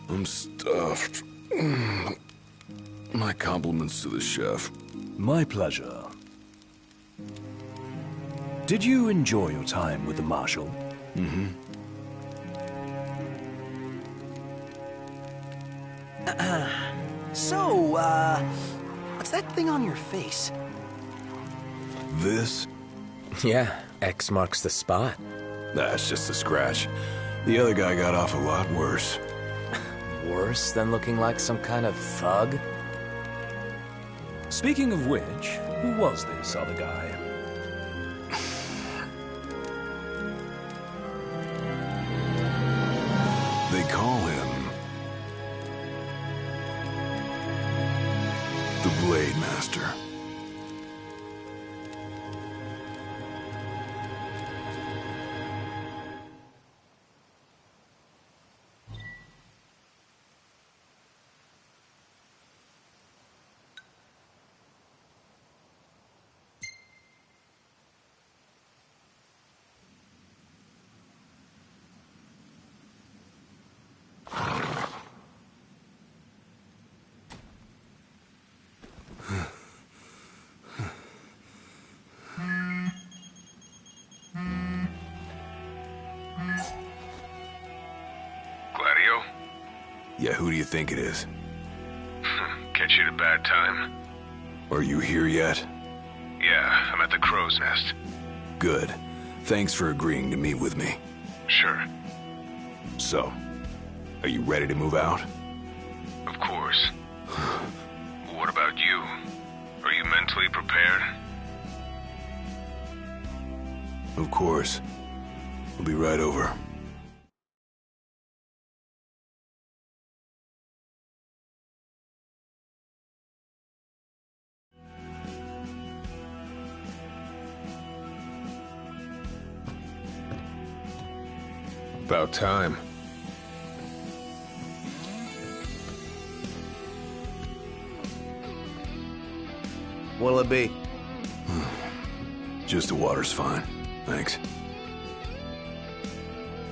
I'm stuffed. My compliments to the chef. My pleasure. Did you enjoy your time with the Marshal? Mm-hmm. What's that thing on your face? This? Yeah, X marks the spot. That's just a scratch. The other guy got off a lot worse. Worse than looking like some kind of thug? Speaking of which, who was this other guy? They call him the Blade Master. Gladio? Yeah, who do you think it is? Catch you at a bad time? Are you here yet? Yeah, I'm at the Crow's Nest. Good. Thanks for agreeing to meet with me. Sure. So, are you ready to move out? Of course. What about you? Are you mentally prepared? Of course. We'll be right over. About time. What'll it be? Just the water's fine. Thanks.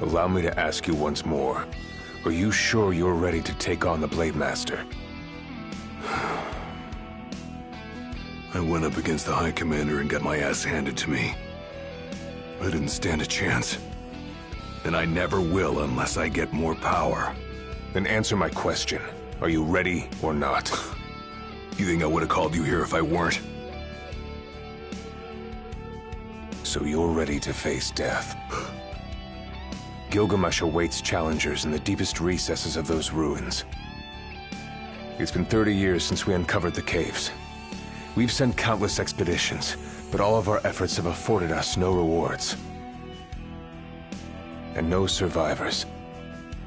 Allow me to ask you once more. Are you sure you're ready to take on the Blade Master? I went up against the High Commander and got my ass handed to me. I didn't stand a chance. And I never will unless I get more power. Then answer my question. Are you ready or not? You think I would have called you here if I weren't? So you're ready to face death. Gilgamesh awaits challengers in the deepest recesses of those ruins. It's been 30 years since we uncovered the caves. We've sent countless expeditions, but all of our efforts have afforded us no rewards. And no survivors.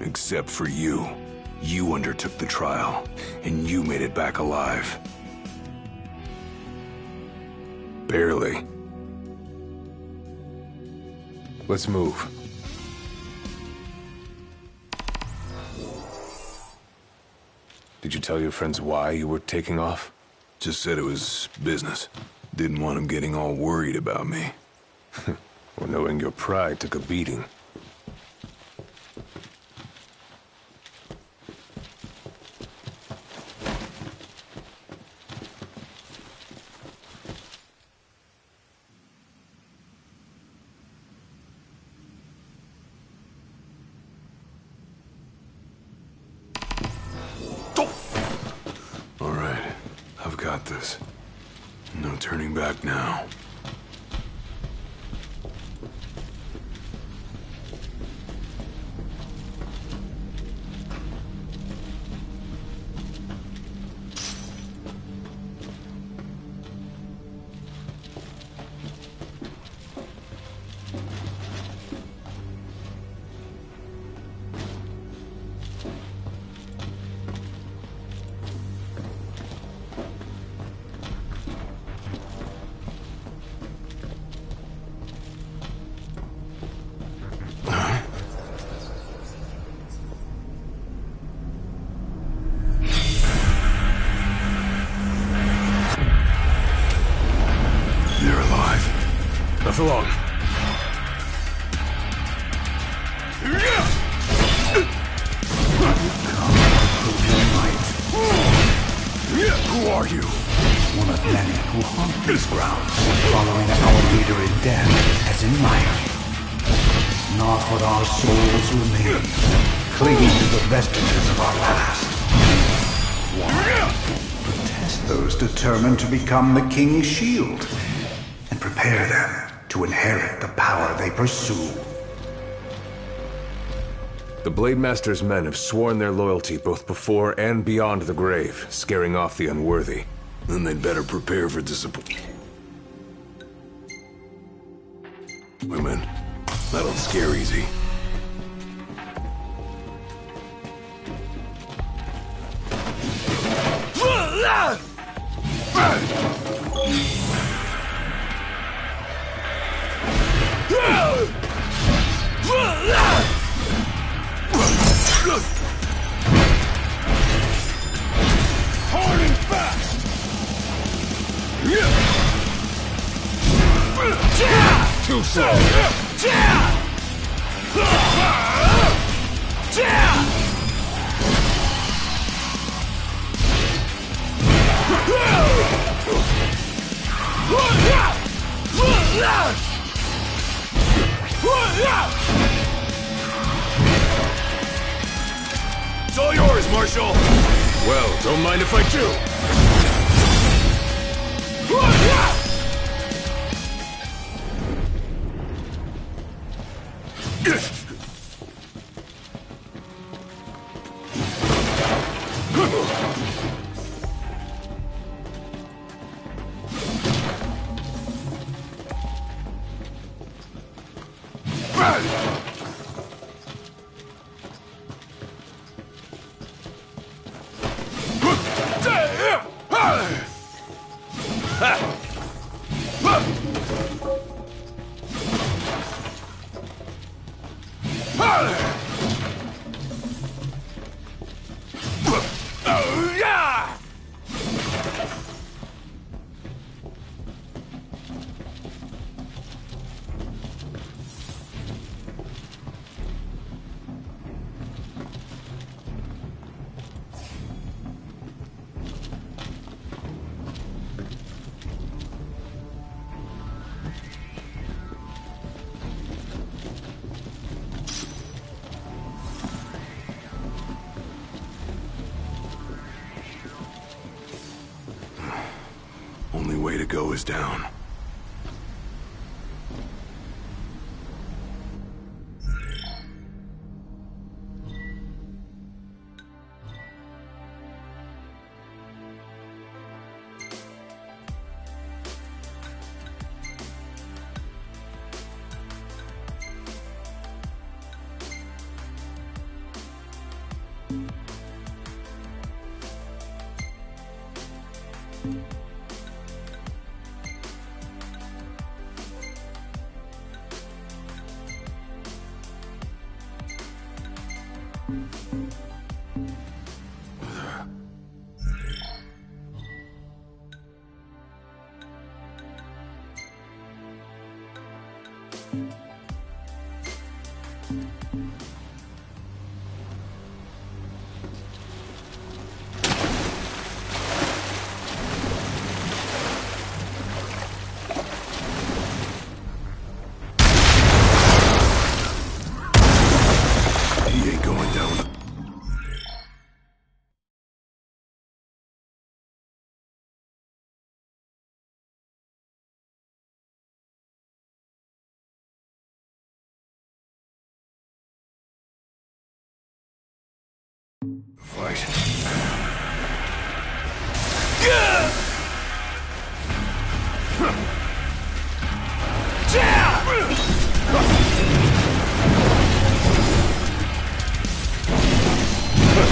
Except for you. You undertook the trial, and you made it back alive. Barely. Let's move. Did you tell your friends why you were taking off? Just said it was business. Didn't want them getting all worried about me. Or knowing your pride took a beating. All right, I've got this. No turning back now. Nothing long. Who are you? One of many who haunt these grounds, following our leader in death as in life. Not what our souls remain, clinging to the vestiges of our past. Why? Protest those determined to become the King's shield, and prepare them to inherit the power they pursue. The Blade Master's men have sworn their loyalty both before and beyond the grave, scaring off the unworthy. Then they'd better prepare for disappointment. Women, that'll scare easy. Hard and fast! Too slow! It's all yours, Marshal! Well, don't mind if I do. Only way to go is down. He ain't going down. Fight.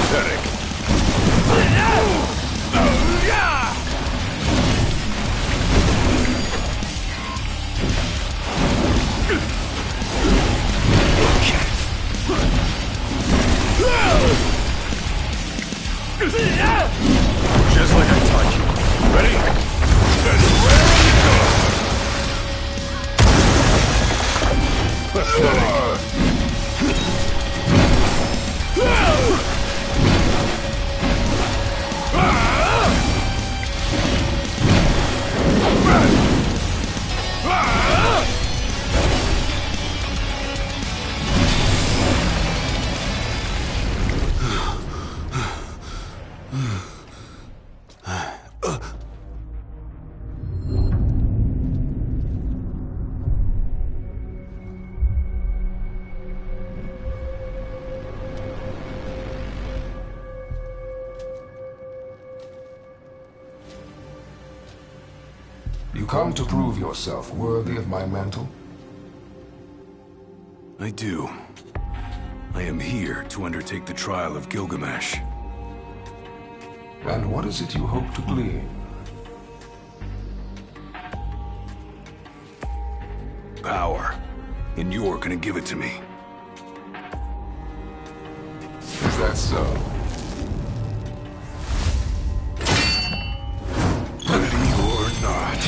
Pathetic. Just like I taught you. Ready? Then ready to go! Pathetic. You come to prove yourself worthy of my mantle? I do. I am here to undertake the trial of Gilgamesh. And what is it you hope to glean? Power. And you're gonna give it to me. Is that so? Ready or not.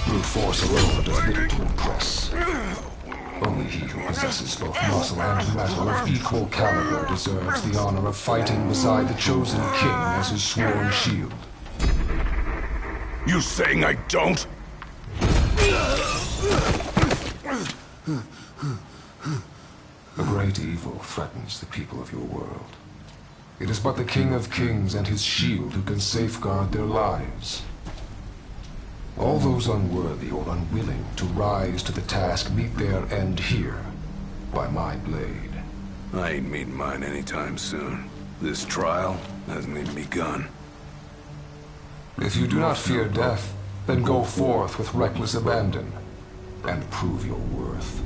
Brute force alone does little to impress. Only he who possesses both muscle and metal of equal caliber deserves the honor of fighting beside the chosen king as his sworn shield. You saying I don't? A great evil threatens the people of your world. It is but the King of Kings and his shield who can safeguard their lives. All those unworthy or unwilling to rise to the task meet their end here, by my blade. I ain't meeting mine anytime soon. This trial hasn't even begun. If you do not fear death, then go forth with reckless abandon, and prove your worth.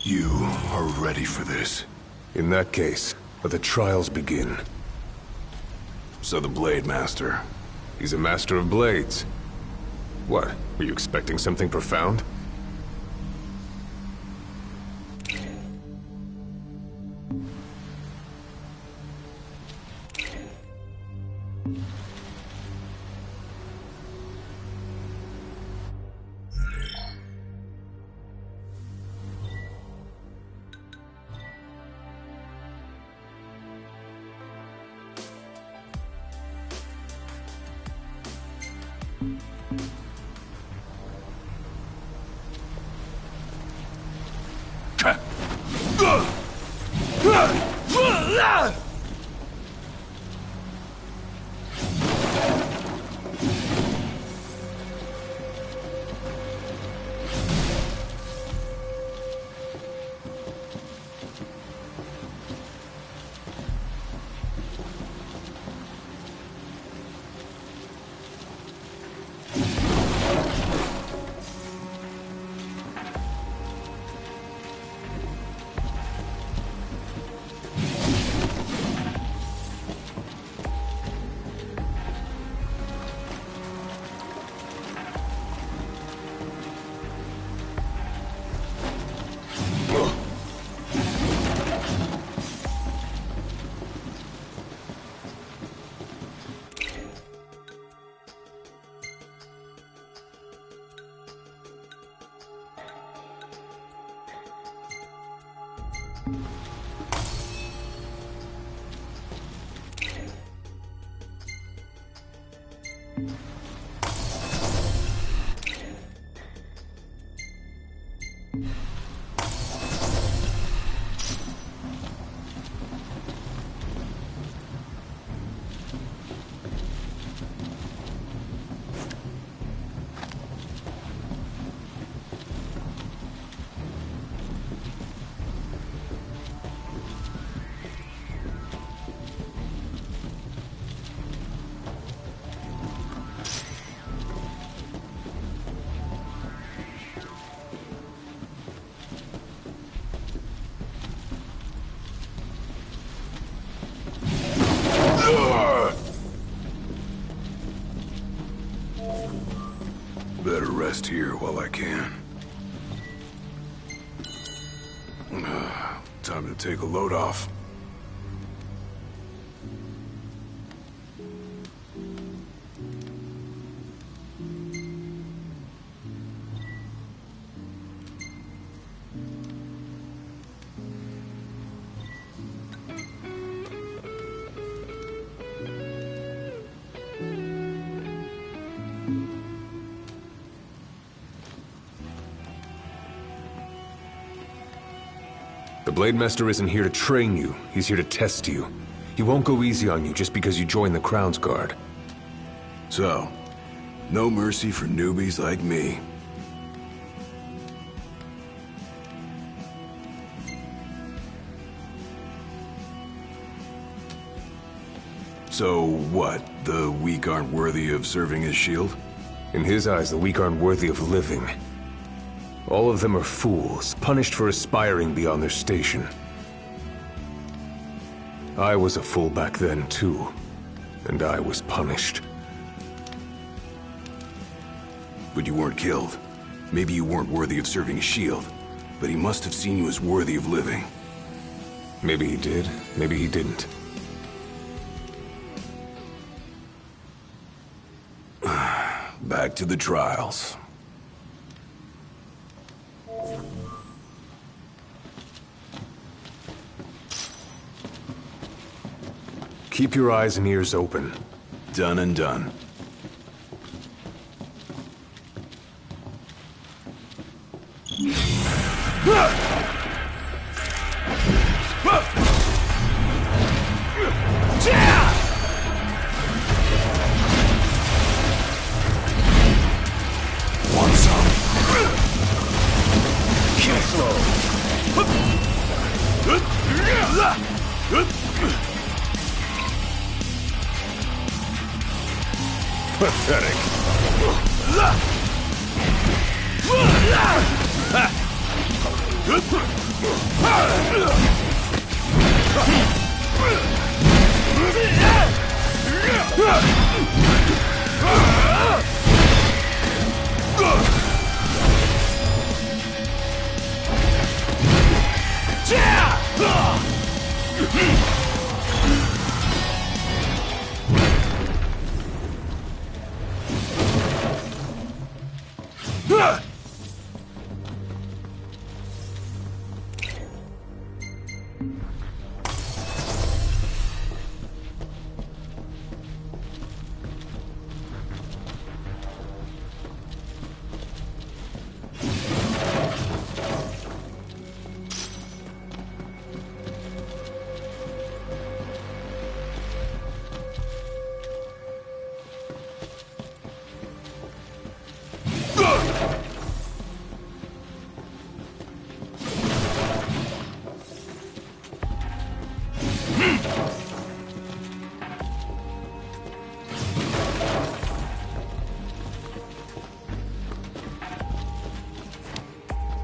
You are ready for this. In that case, let the trials begin. So the Blade Master. He's a master of blades. What, were you expecting something profound? Better rest here while I can. Time to take a load off. The Blade Master isn't here to train you, he's here to test you. He won't go easy on you just because you joined the Crown's Guard. So, no mercy for newbies like me. So what? The weak aren't worthy of serving as shield? In his eyes, the weak aren't worthy of living. All of them are fools, punished for aspiring beyond their station. I was a fool back then, too. And I was punished. But you weren't killed. Maybe you weren't worthy of serving a shield, but he must have seen you as worthy of living. Maybe he did, maybe he didn't. Back to the trials. Keep your eyes and ears open. Done and done. Yeah!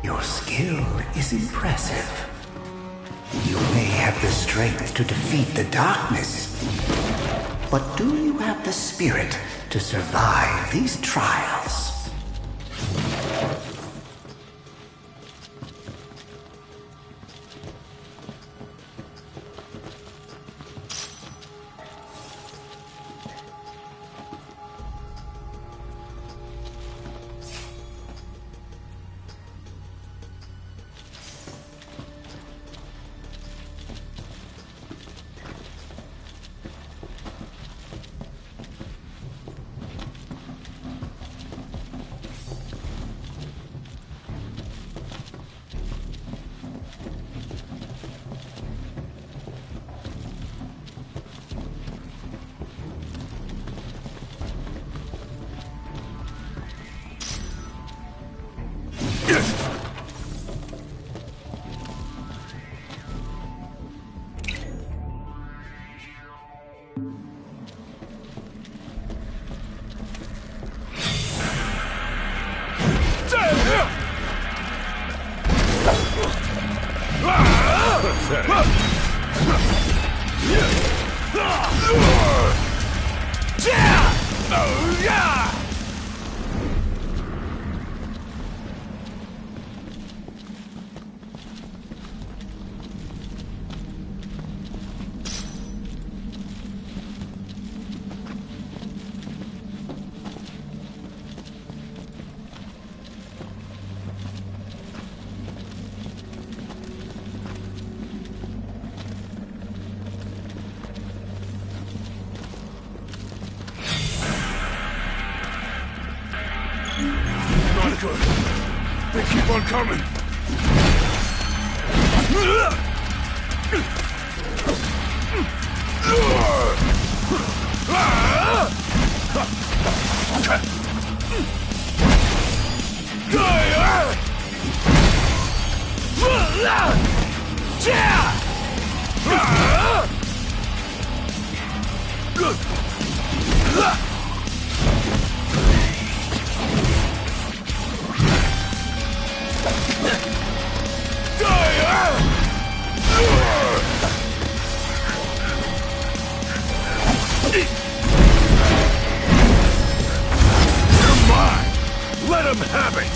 Your skill is impressive. You may have the strength to defeat the darkness, but do you have the spirit to survive these trials? They keep on coming! Let him have it!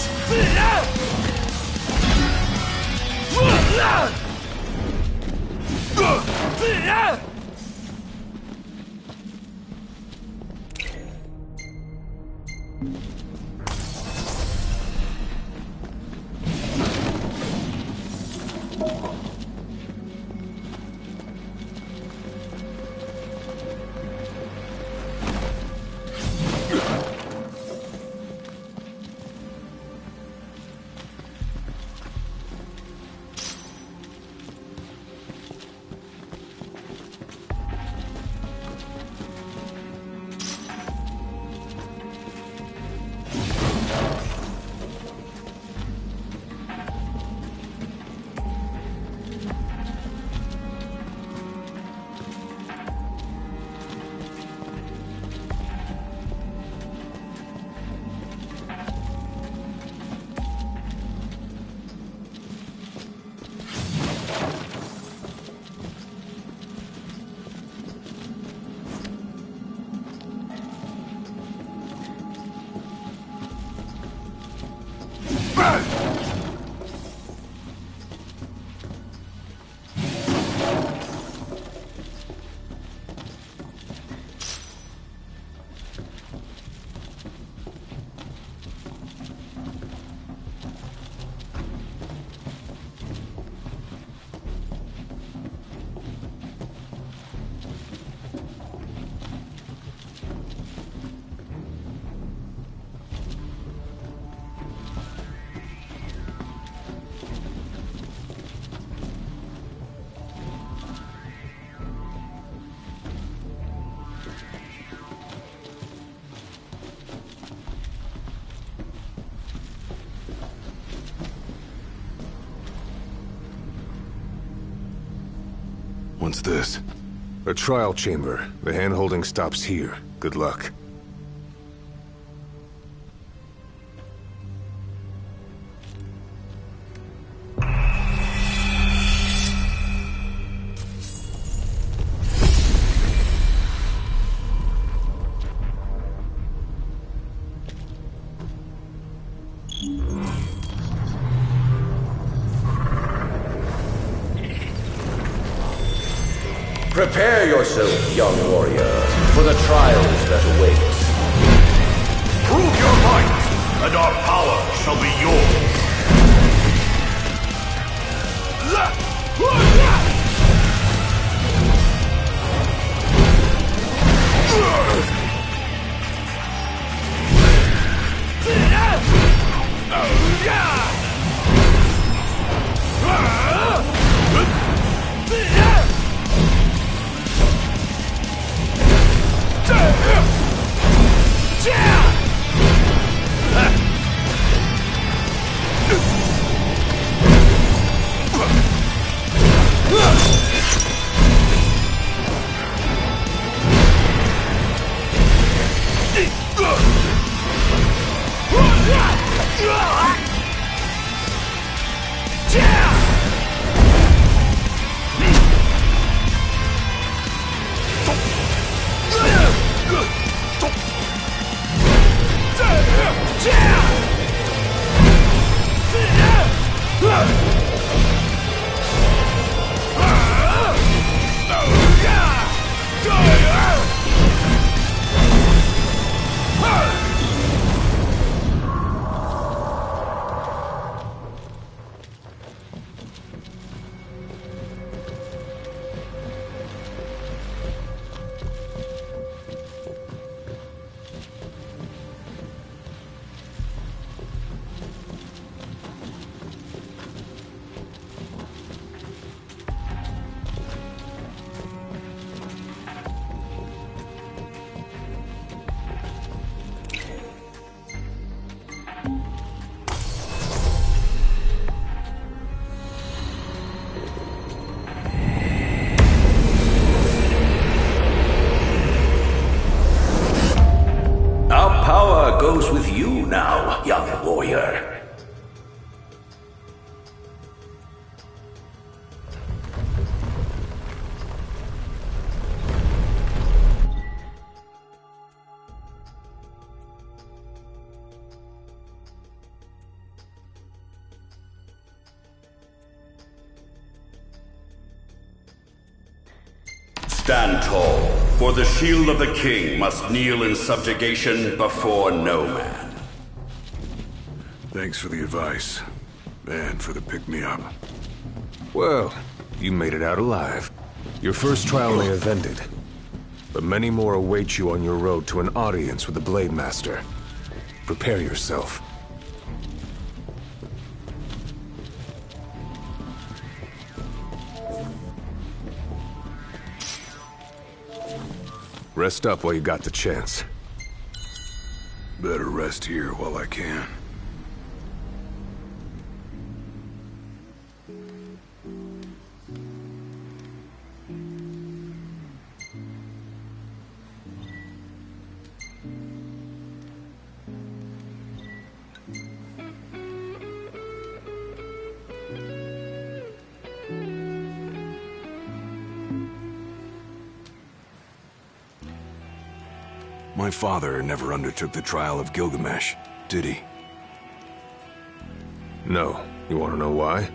What's this? A trial chamber. The hand-holding stops here. Good luck. Prepare yourself, young warrior, for the trials that await. Prove your might, and our power shall be yours. Goes with you now, young warrior. Stand tall, for the shield of the king must kneel in subjugation before no man. Thanks for the advice, and for the pick-me-up. Well, you made it out alive. Your first trial may have ended, but many more await you on your road to an audience with the Blade Master. Prepare yourself. Rest up while you got the chance. Better rest here while I can. My father never undertook the trial of Gilgamesh, did he? No. You want to know why?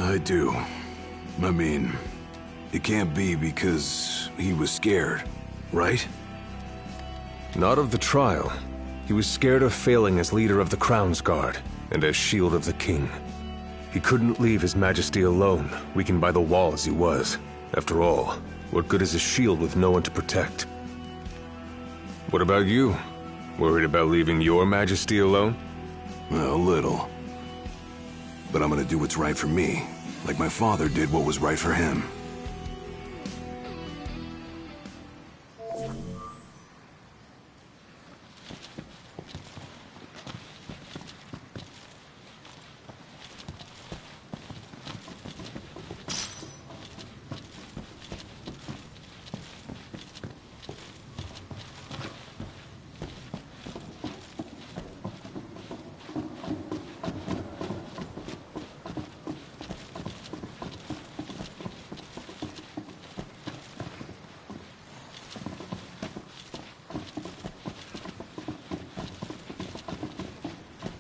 I do. I mean, it can't be because he was scared, right? Not of the trial. He was scared of failing as leader of the Crown's Guard, and as Shield of the King. He couldn't leave His Majesty alone, weakened by the wall as he was. After all, what good is a shield with no one to protect? What about you? Worried about leaving your Majesty alone? A little. But I'm gonna do what's right for me, like my father did what was right for him.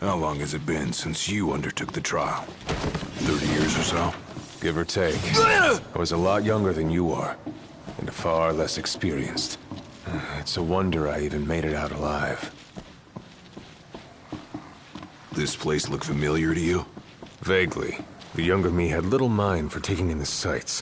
How long has it been since you undertook the trial? 30 years or so? Give or take. I was a lot younger than you are, and far less experienced. It's a wonder I even made it out alive. This place look familiar to you? Vaguely. The younger me had little mind for taking in the sights.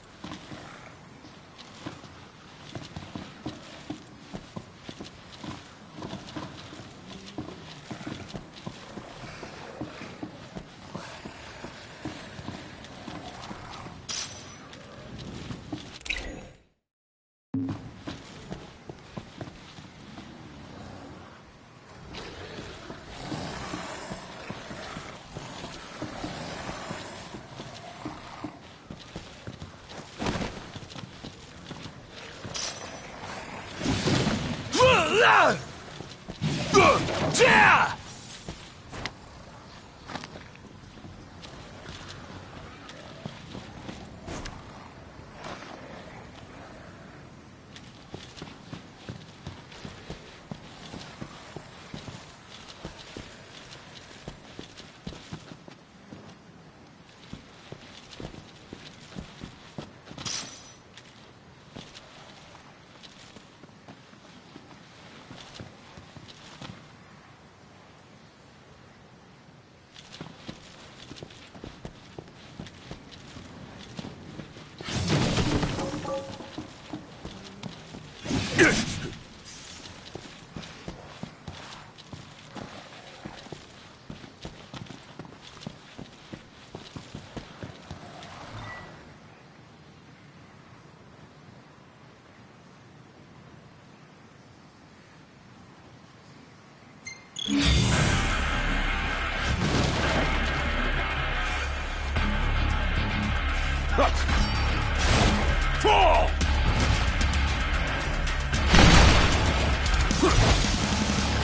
Fall!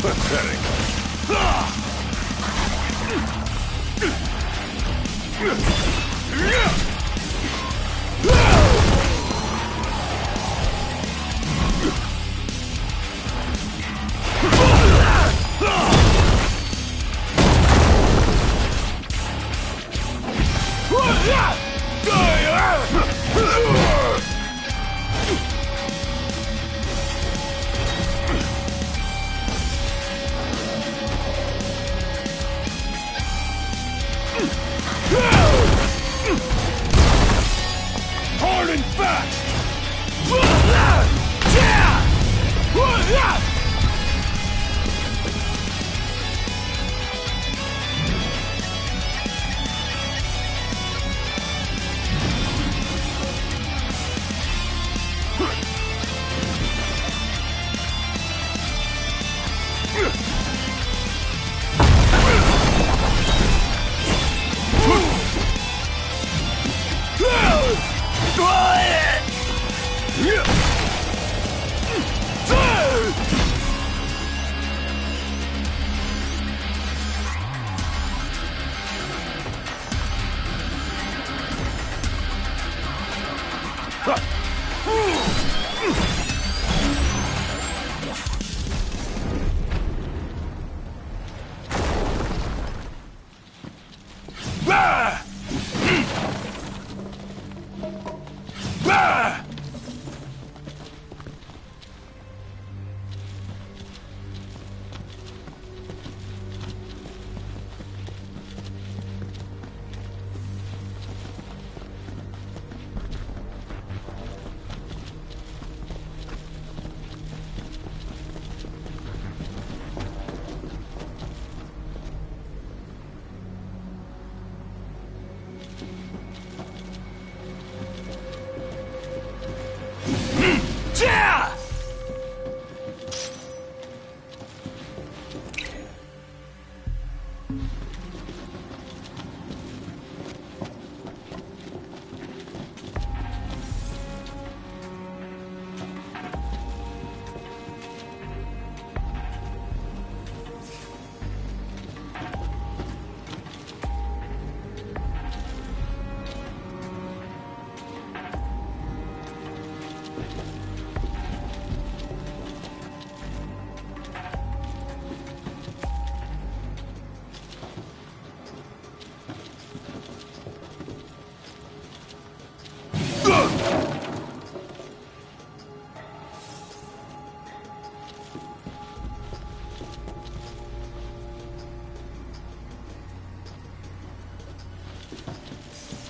Pathetic. Hard and fast!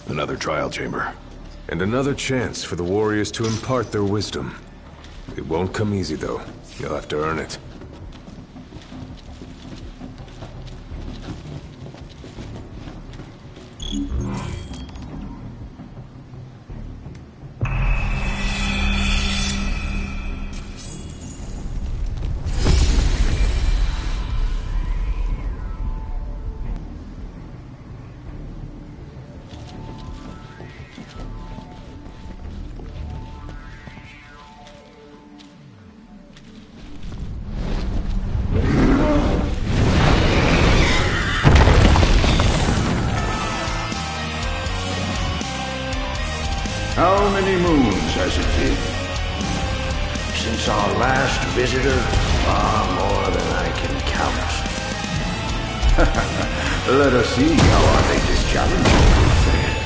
Another trial chamber. And another chance for the warriors to impart their wisdom. It won't come easy, though. You'll have to earn it. How many moons has it been? Since our last visitor? Far more than I can count. Let us see how our latest challenge will fare.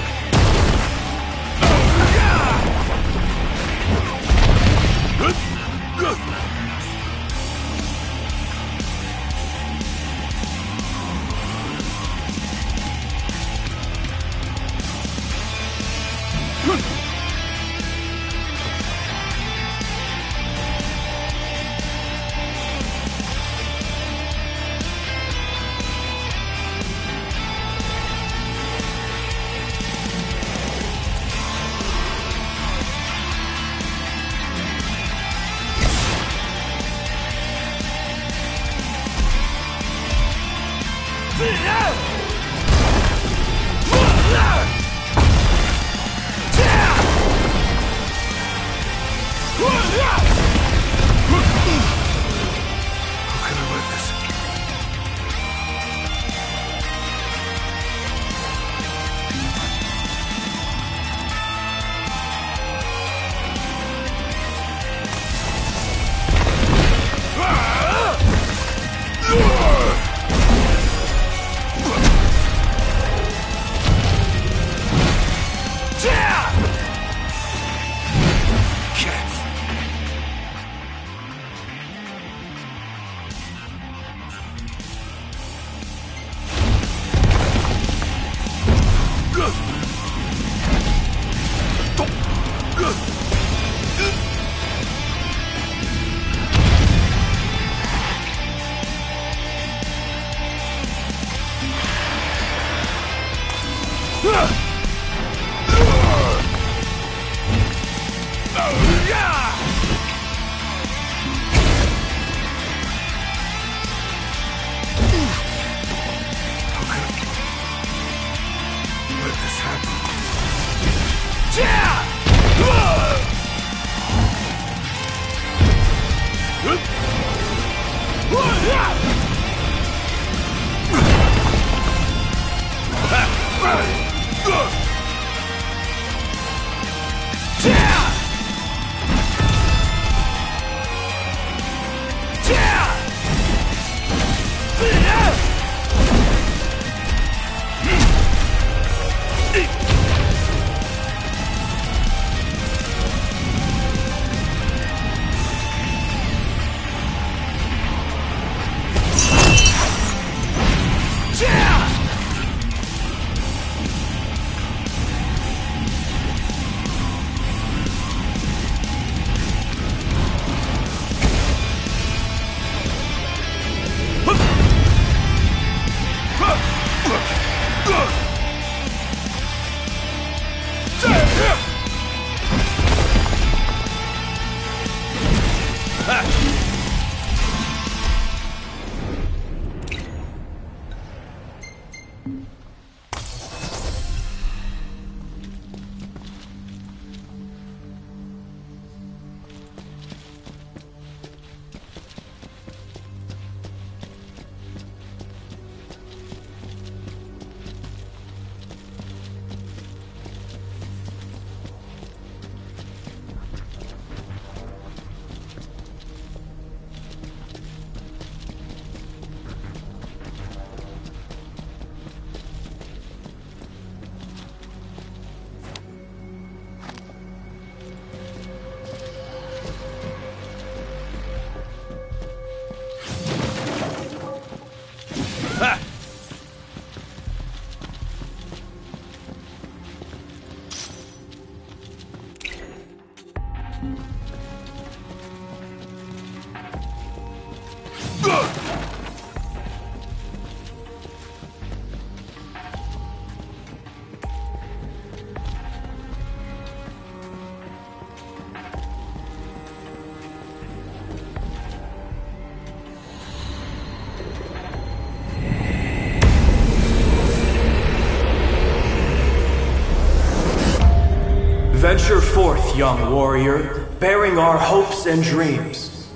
Venture forth, young warrior, bearing our hopes and dreams.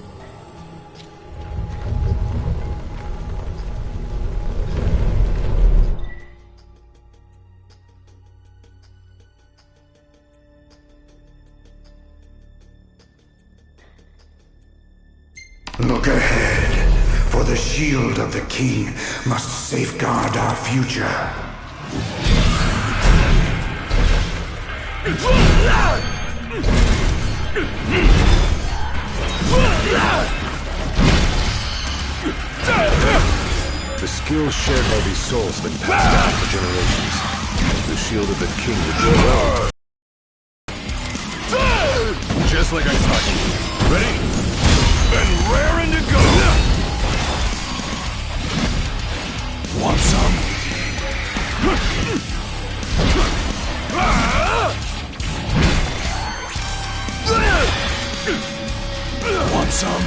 Look ahead, for the shield of the king must safeguard our future. The skills shared by these souls have been passed down for generations. The shield of the king would do well. Just like I taught you. Ready? And raring to go! Want some? Want some?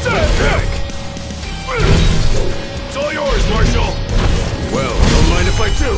Hard and fast! It's all yours, Marshal! Well, don't mind if I do!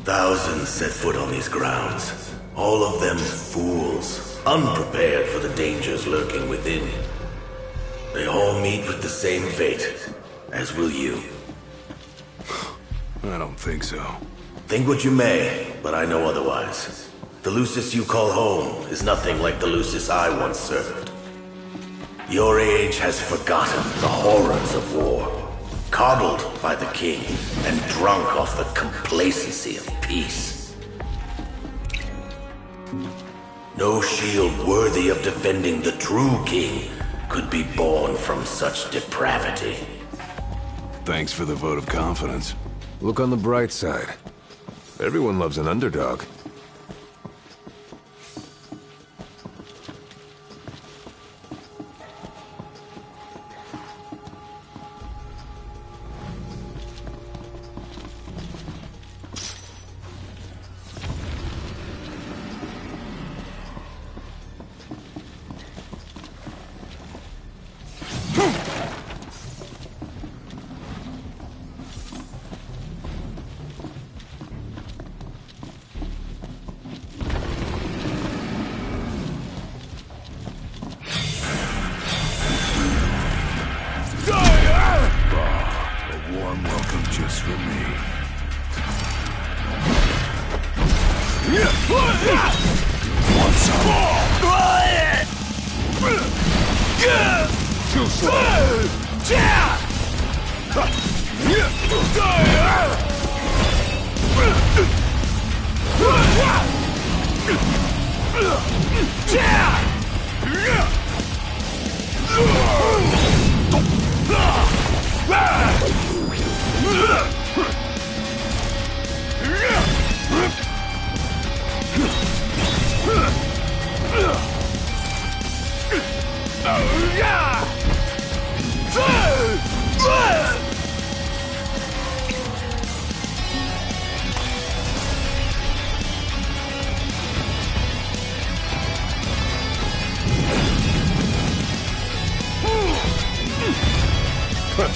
Thousands set foot on these grounds. All of them fools, unprepared for the dangers lurking within. They all meet with the same fate, as will you. I don't think so. Think what you may, but I know otherwise. The Lucis you call home is nothing like the Lucis I once served. Your age has forgotten the horrors of war, coddled by the king, and drunk off the complacency of peace. No shield worthy of defending the true king could be born from such depravity. Thanks for the vote of confidence. Look on the bright side. Everyone loves an underdog.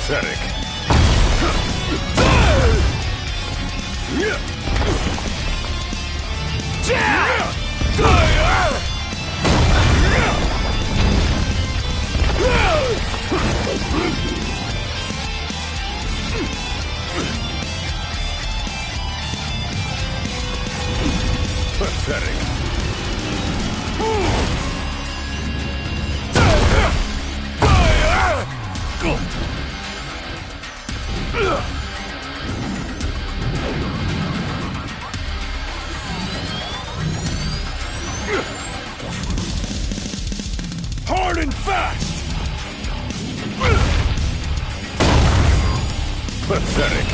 Pathetic. Pathetic. Hard and fast! Pathetic.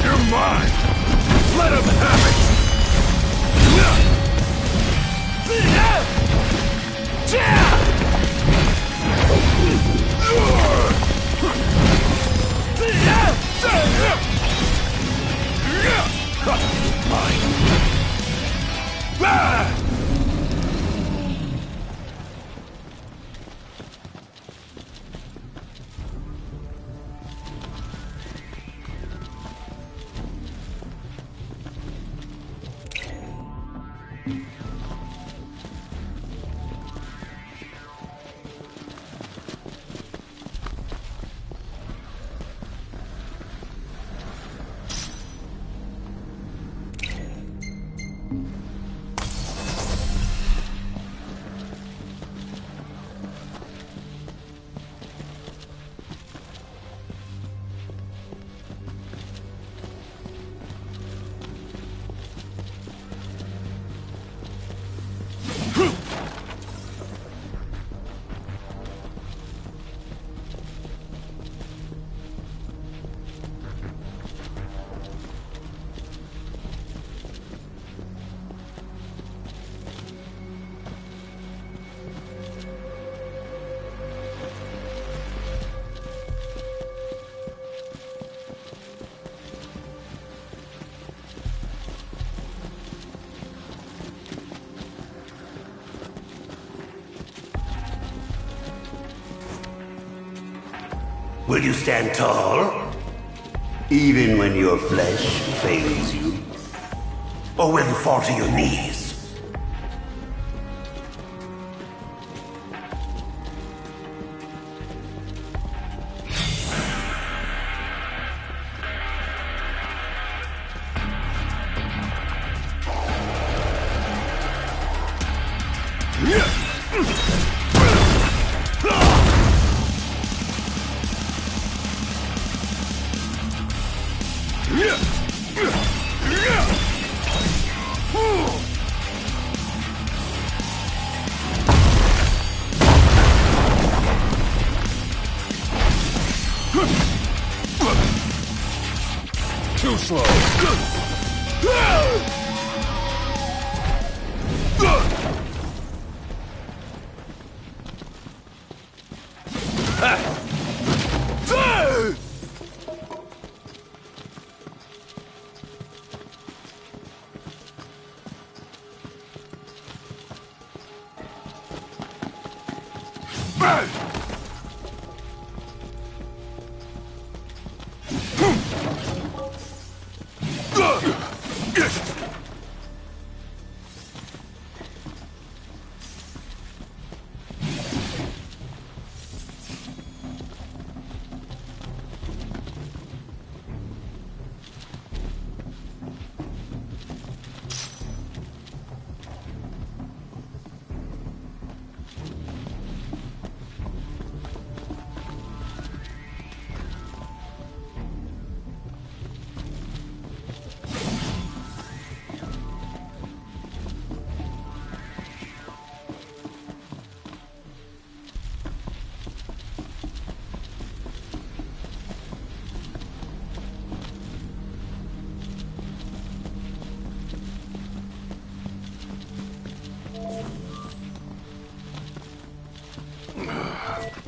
You're mine! Let him have it! Will you stand tall? Even when your flesh fails you? Or will you fall to your knees? Too slow.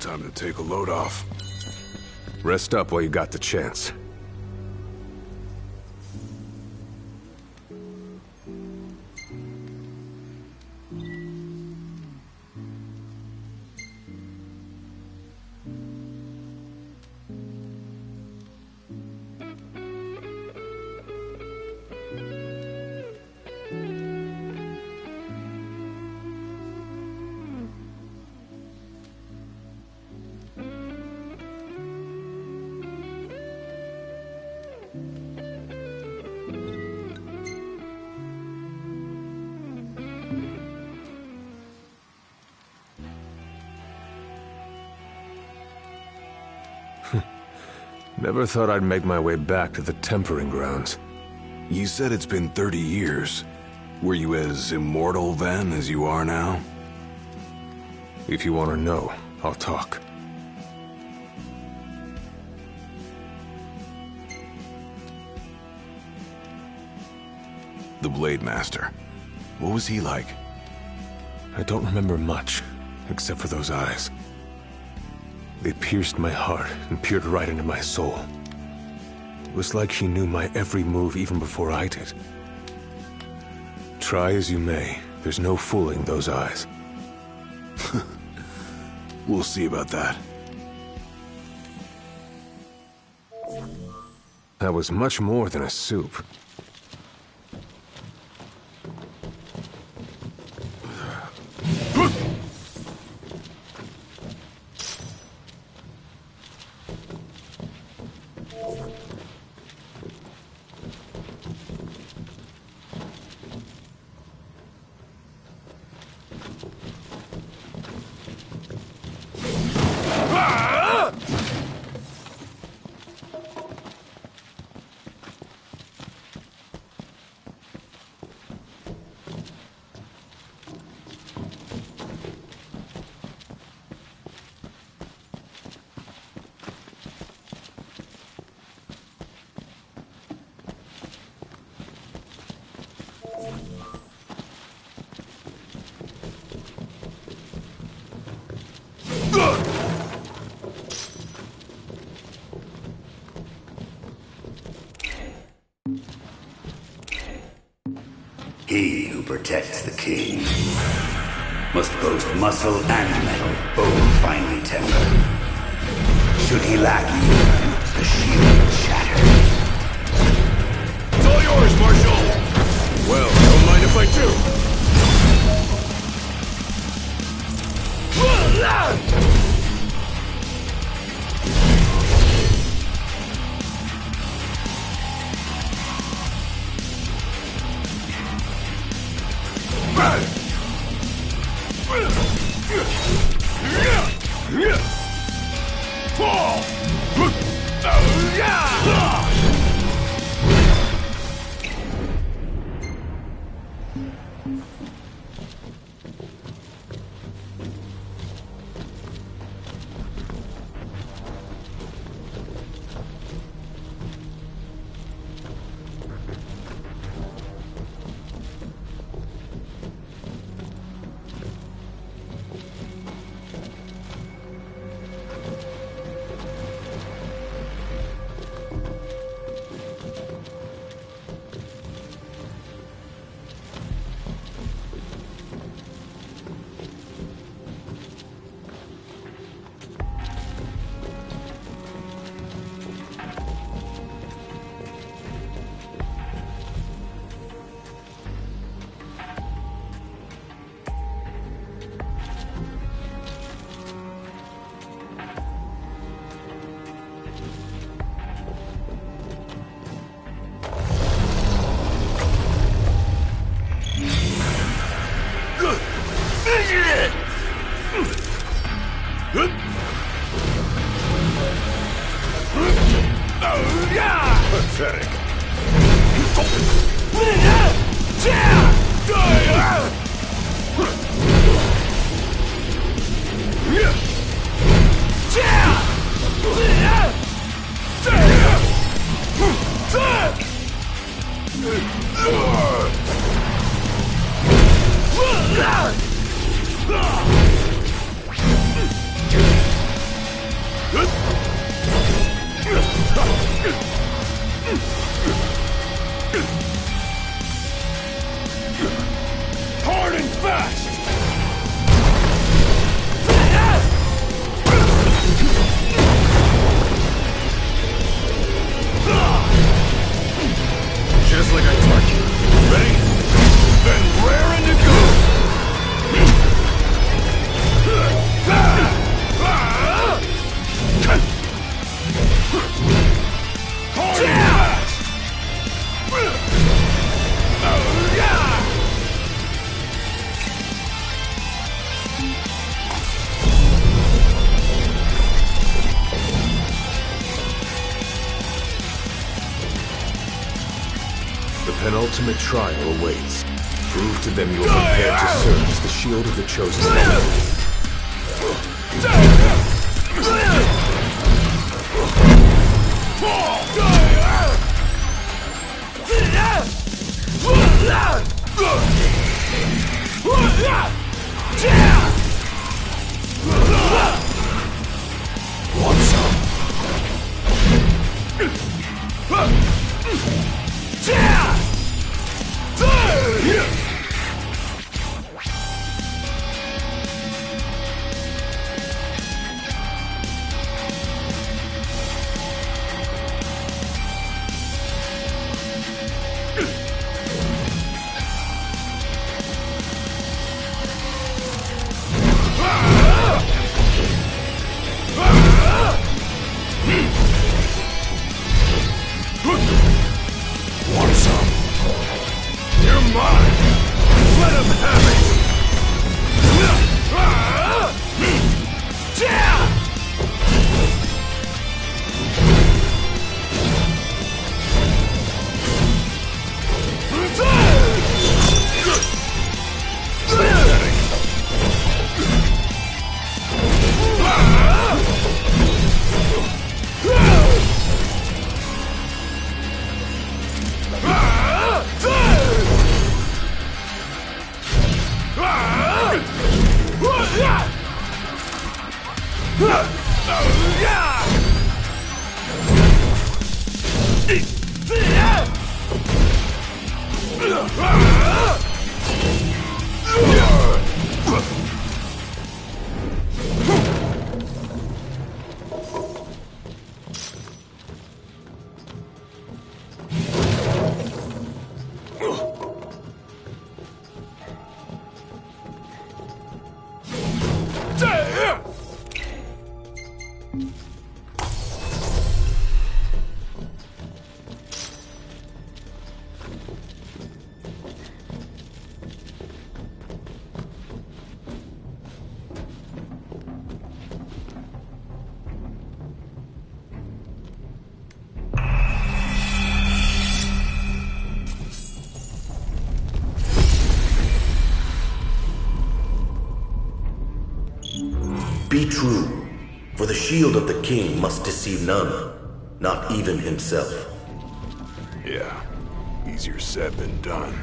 Time to take a load off. Rest up while you got the chance. Never thought I'd make my way back to the tempering grounds. You said it's been 30 years. Were you as immortal then as you are now? If you want to know, I'll talk. The Blade Master. What was he like? I don't remember much, except for those eyes. They pierced my heart and peered right into my soul. It was like he knew my every move even before I did. Try as you may, there's no fooling those eyes. We'll see about that. That was much more than a soup. He who protects the king must boast muscle and metal, both finely tempered. Should he lack either, the shield will shatter. It's all yours, Marshal! Well, don't mind if I do. Pathetic. penultimate trial awaits. Prove to them you are prepared to serve as the shield of the chosen one. Want some? Want some? You're mine! Let him have it! Be true, for the shield of the king must deceive none, not even himself. Yeah, easier said than done.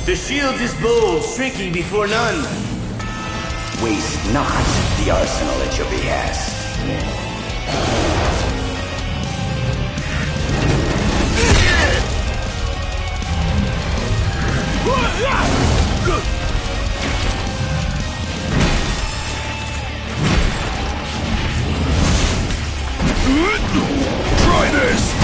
The shield is bold, shrinking before none. Waste not the arsenal at your behest. Try this!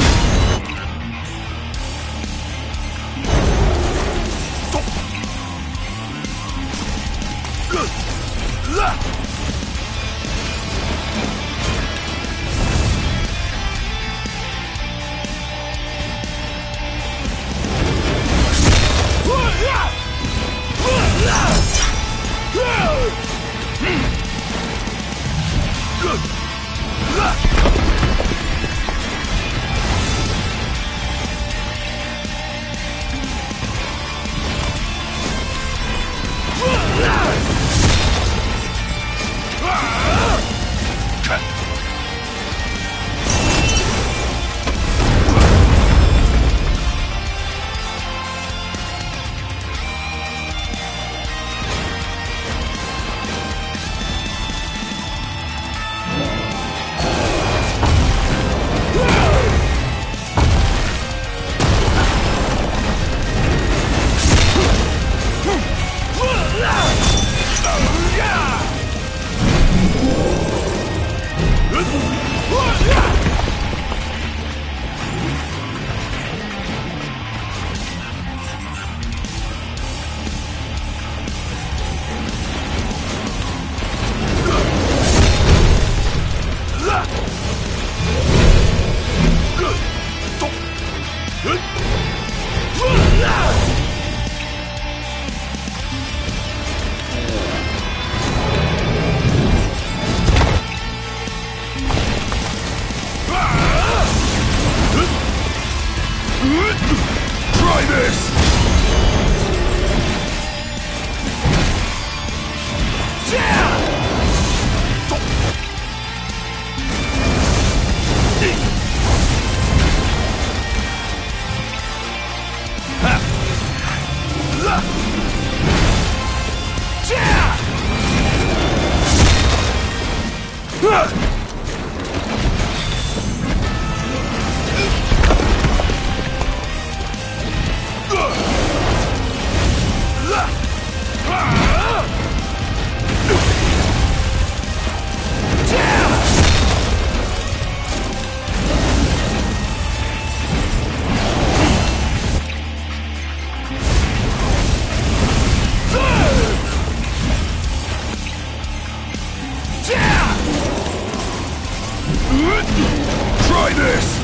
Try this!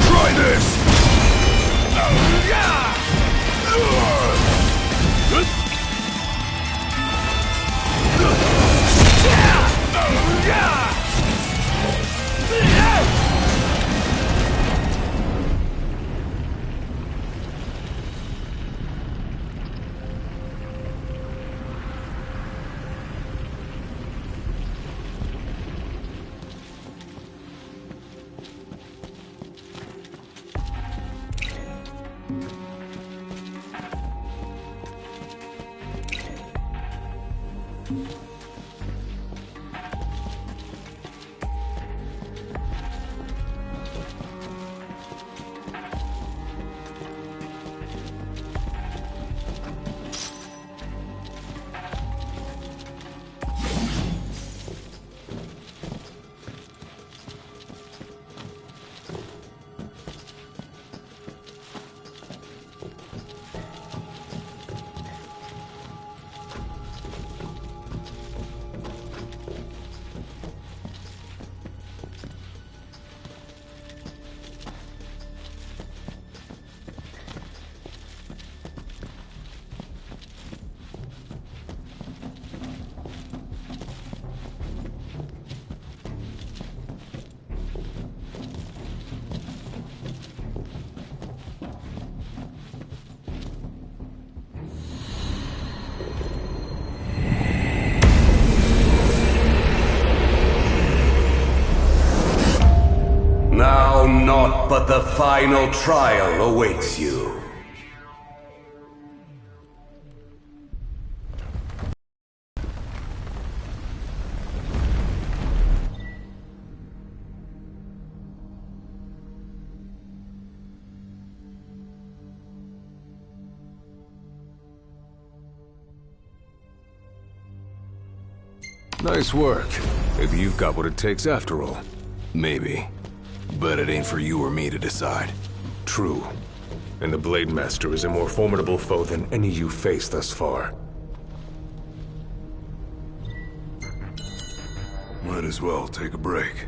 Try this! Now naught but the final trial awaits you. Nice work. Maybe you've got what it takes after all. Maybe. But it ain't for you or me to decide. True. And the Blade Master is a more formidable foe than any you've faced thus far. Might as well take a break.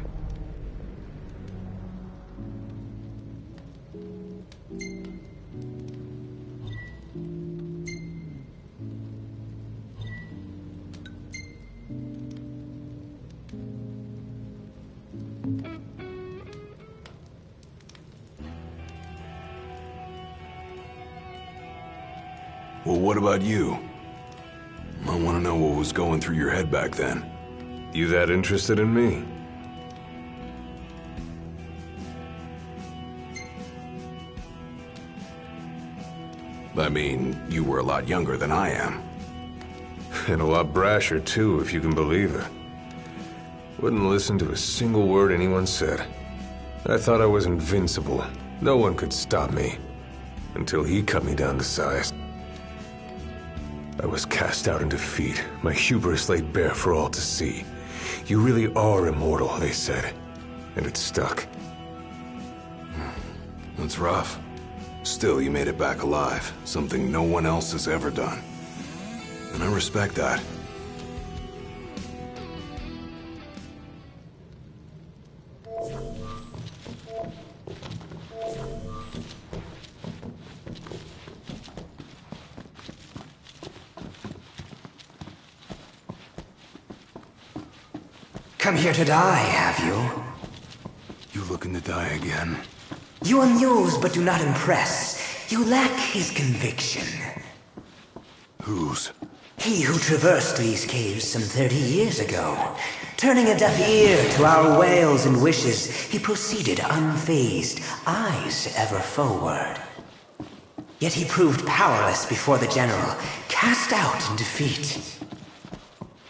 Well, what about you? I want to know what was going through your head back then. You that interested in me? I mean, you were a lot younger than I am. And a lot brasher, too, if you can believe it. Wouldn't listen to a single word anyone said. I thought I was invincible. No one could stop me. Until he cut me down to size. I was cast out in defeat, my hubris laid bare for all to see. You really are immortal, they said. And it stuck. That's rough. Still, you made it back alive, something no one else has ever done. And I respect that. come here to die, have you? You looking to die again? You amuse but do not impress. You lack his conviction. Whose? He who traversed these caves some 30 years ago. Turning a deaf ear to our wails and wishes, he proceeded unfazed, eyes ever forward. Yet he proved powerless before the general, cast out in defeat.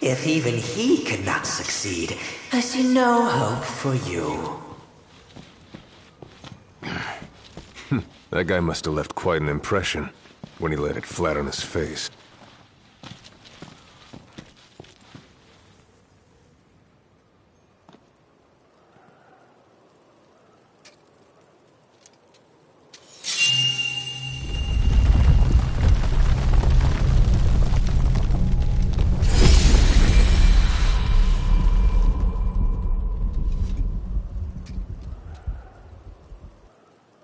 If even he could not succeed, I see no hope for you. That guy must have left quite an impression when he laid it flat on his face.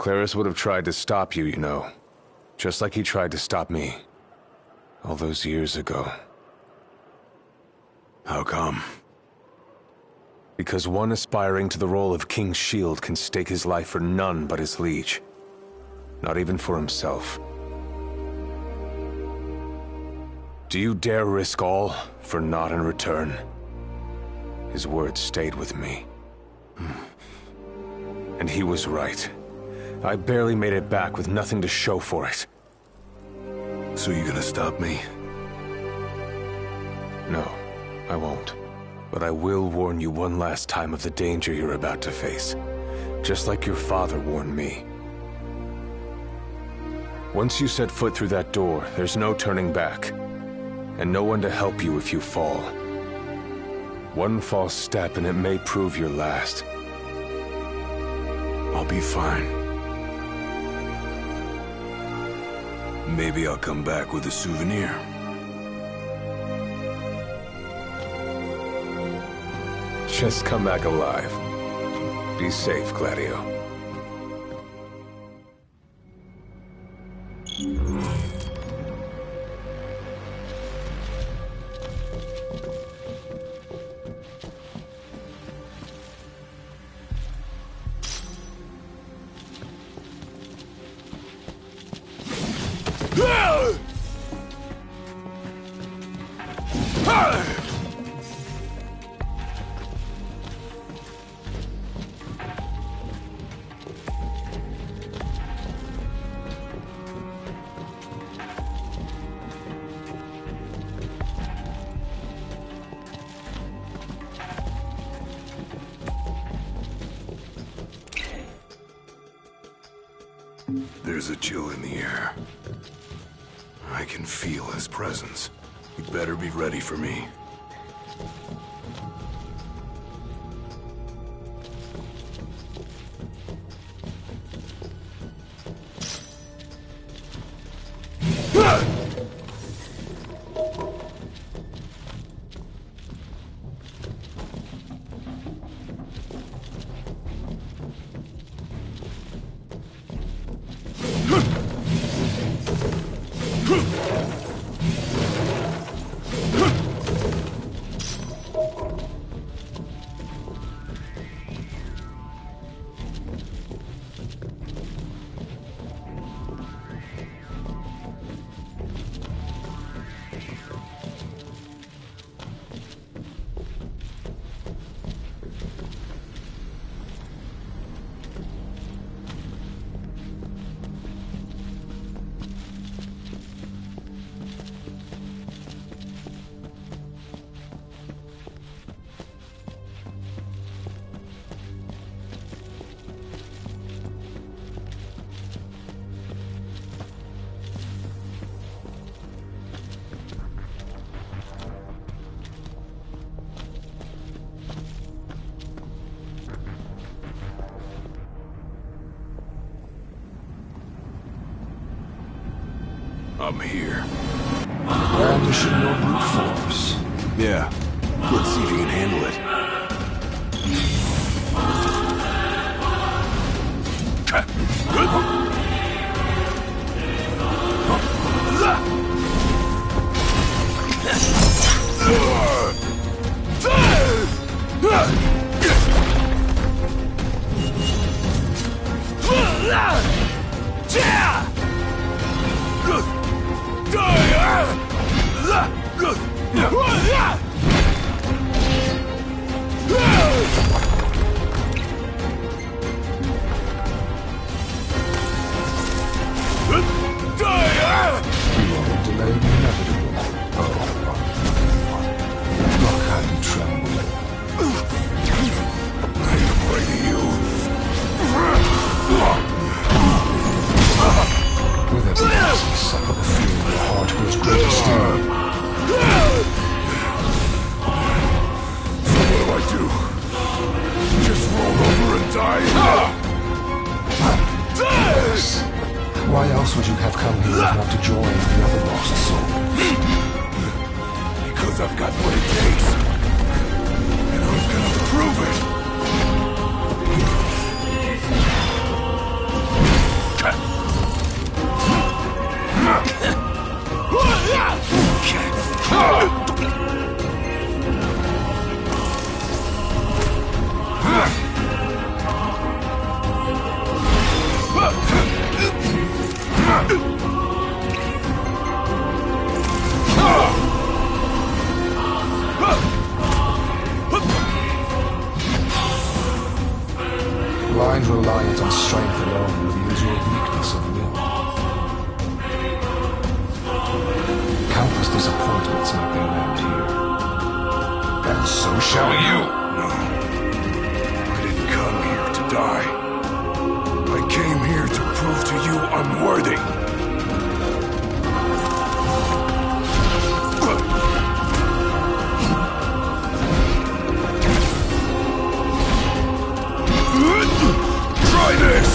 Claris would have tried to stop you, you know. Just like he tried to stop me. All those years ago. How come? Because one aspiring to the role of King's Shield can stake his life for none but his liege. Not even for himself. Do you dare risk all for naught in return? His words stayed with me. And he was right. I barely made it back with nothing to show for it. So you gonna stop me? No, I won't. But I will warn you one last time of the danger you're about to face. Just like your father warned me. Once you set foot through that door, there's no turning back. And no one to help you if you fall. One false step and it may prove your last. I'll be fine. Maybe I'll come back with a souvenir. Just come back alive. Be safe, Gladio. There's a chill in the air. I can feel his presence. You better be ready for me. I'm here. Brandishing your brute force. Yeah. Let's see if you can handle it. Why else would you have come here if not to join the other lost souls? Because I've got what it takes. And I'm gonna prove it. Blind reliance on strength alone reveals your weakness of will. Countless disappointments make their end here. And so shall you! No. I didn't come here to die. I came here to prove to you I'm worthy. Try this!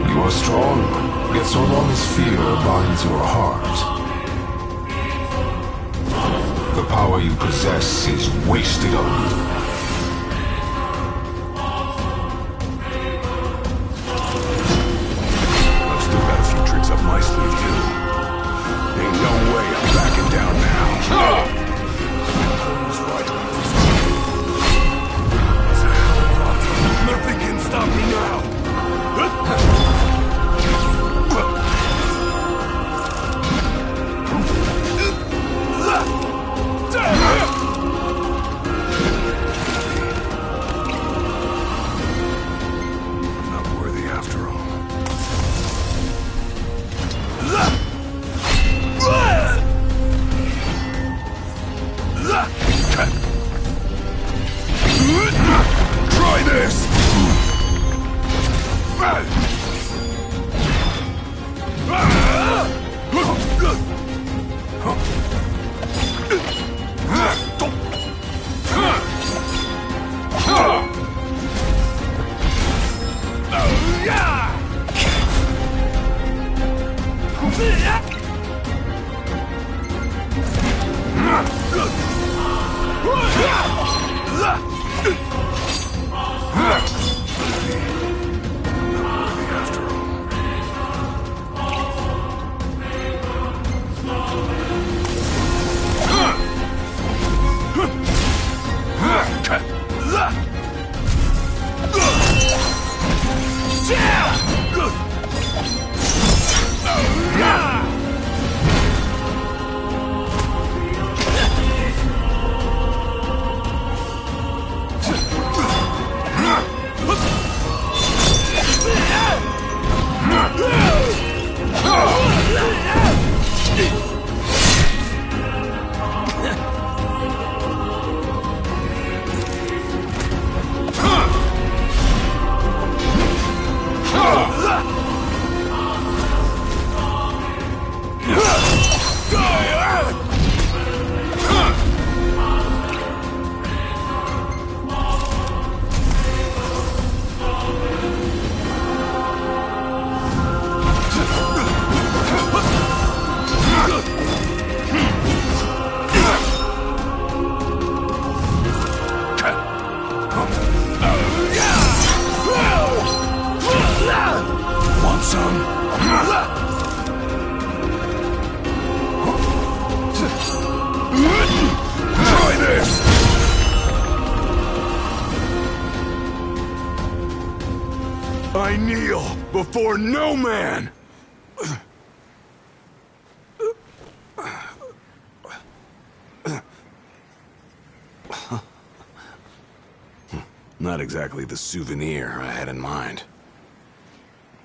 You are strong, yet so long as fear binds your heart, the power you possess is wasted on you. I've still got a few tricks up my sleeve, too. Ain't no way I'm backing down now. Nothing can stop me now. Not worthy after all. Try this! I kneel before no man! Not exactly the souvenir I had in mind.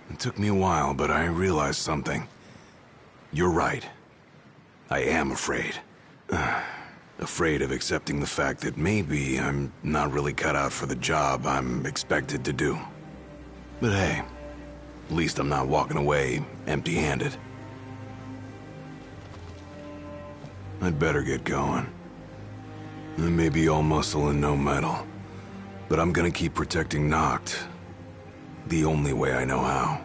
It took me a while, but I realized something. You're right. I am afraid. Afraid of accepting the fact that maybe I'm not really cut out for the job I'm expected to do. But hey, at least I'm not walking away empty-handed. I'd better get going. I may be all muscle and no metal, but I'm gonna keep protecting Noct the only way I know how.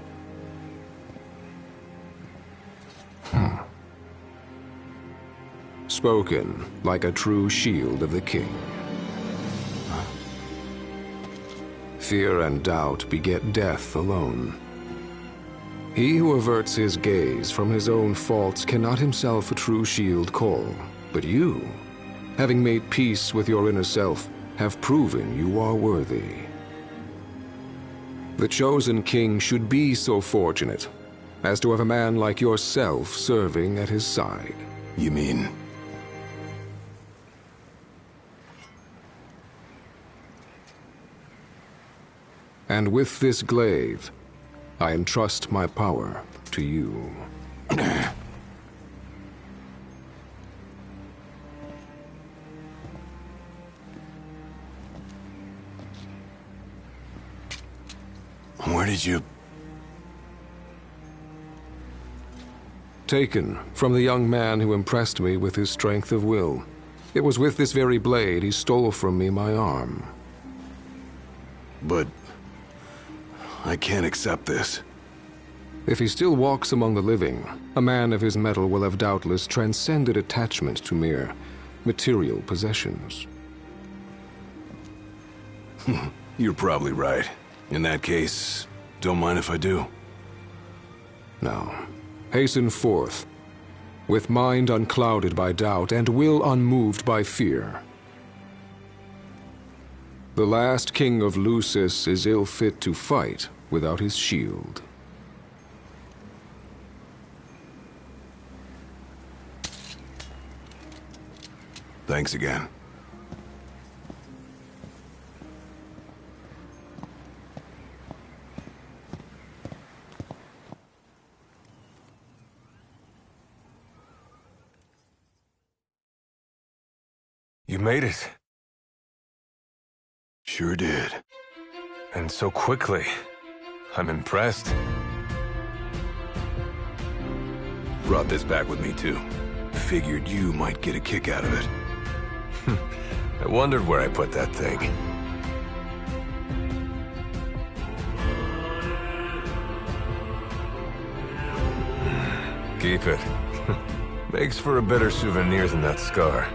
Spoken like a true shield of the king. Fear and doubt beget death alone. He who averts his gaze from his own faults cannot himself a true shield call. But you, having made peace with your inner self, have proven you are worthy. The chosen king should be so fortunate as to have a man like yourself serving at his side. You mean... And with this glaive, I entrust my power to you. Where did you... Taken from the young man who impressed me with his strength of will. It was with this very blade he stole from me my arm. But... I can't accept this. If he still walks among the living, a man of his mettle will have doubtless transcended attachment to mere material possessions. You're probably right. In that case, don't mind if I do. Now, hasten forth, with mind unclouded by doubt and will unmoved by fear. The last king of Lucis is ill fit to fight without his shield. Thanks again. You made it. Sure did. And so quickly. I'm impressed. Brought this back with me too. Figured you might get a kick out of it. I wondered where I put that thing. Keep it. Makes for a better souvenir than that scar.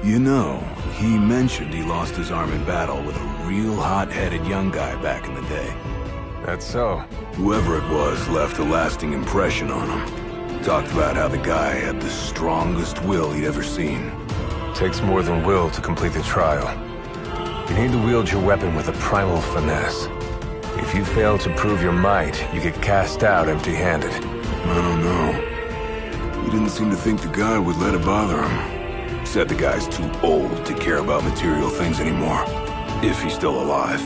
You know, he mentioned he lost his arm in battle with a real hot-headed young guy back in the day. That's so. Whoever it was left a lasting impression on him. Talked about how the guy had the strongest will he'd ever seen. Takes more than will to complete the trial. You need to wield your weapon with a primal finesse. If you fail to prove your might, you get cast out empty-handed. I don't know. He didn't seem to think the guy would let it bother him. Said the guy's too old to care about material things anymore. If he's still alive.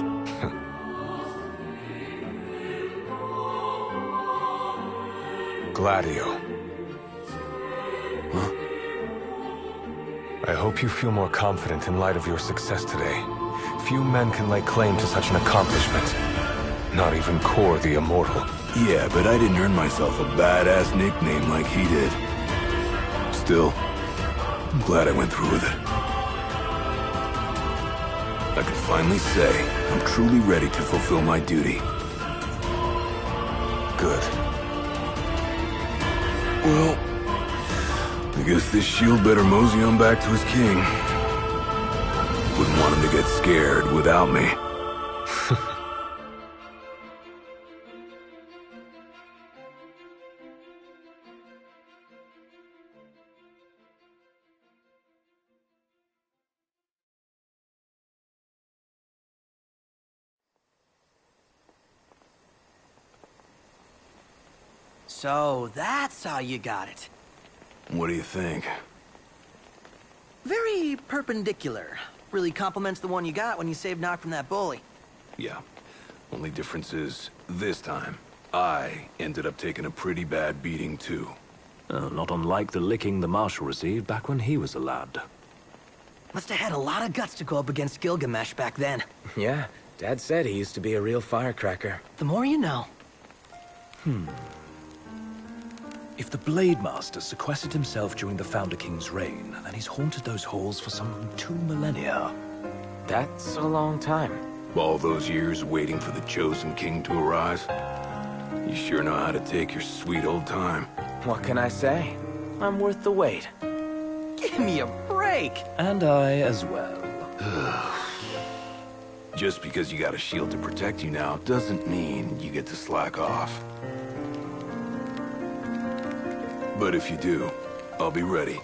Gladio. Huh? I hope you feel more confident in light of your success today. Few men can lay claim to such an accomplishment. Not even Kor the Immortal. Yeah, but I didn't earn myself a badass nickname like he did. Still, I'm glad I went through with it. I can finally say I'm truly ready to fulfill my duty. Good. Well, I guess this shield better mosey on back to his king. Wouldn't want him to get scared without me. So that's how you got it. What do you think? Very perpendicular. Really complements the one you got when you saved Nock from that bully. Yeah. Only difference is, this time, I ended up taking a pretty bad beating too. Not unlike the licking the Marshal received back when he was a lad. Must have had a lot of guts to go up against Gilgamesh back then. Yeah, Dad said he used to be a real firecracker. The more you know. If the Blade Master sequestered himself during the Founder King's reign, then he's haunted those halls for some 2 millennia. That's a long time. All those years waiting for the Chosen King to arise? You sure know how to take your sweet old time. What can I say? I'm worth the wait. Give me a break! And I as well. Just because you got a shield to protect you now doesn't mean you get to slack off. But if you do, I'll be ready.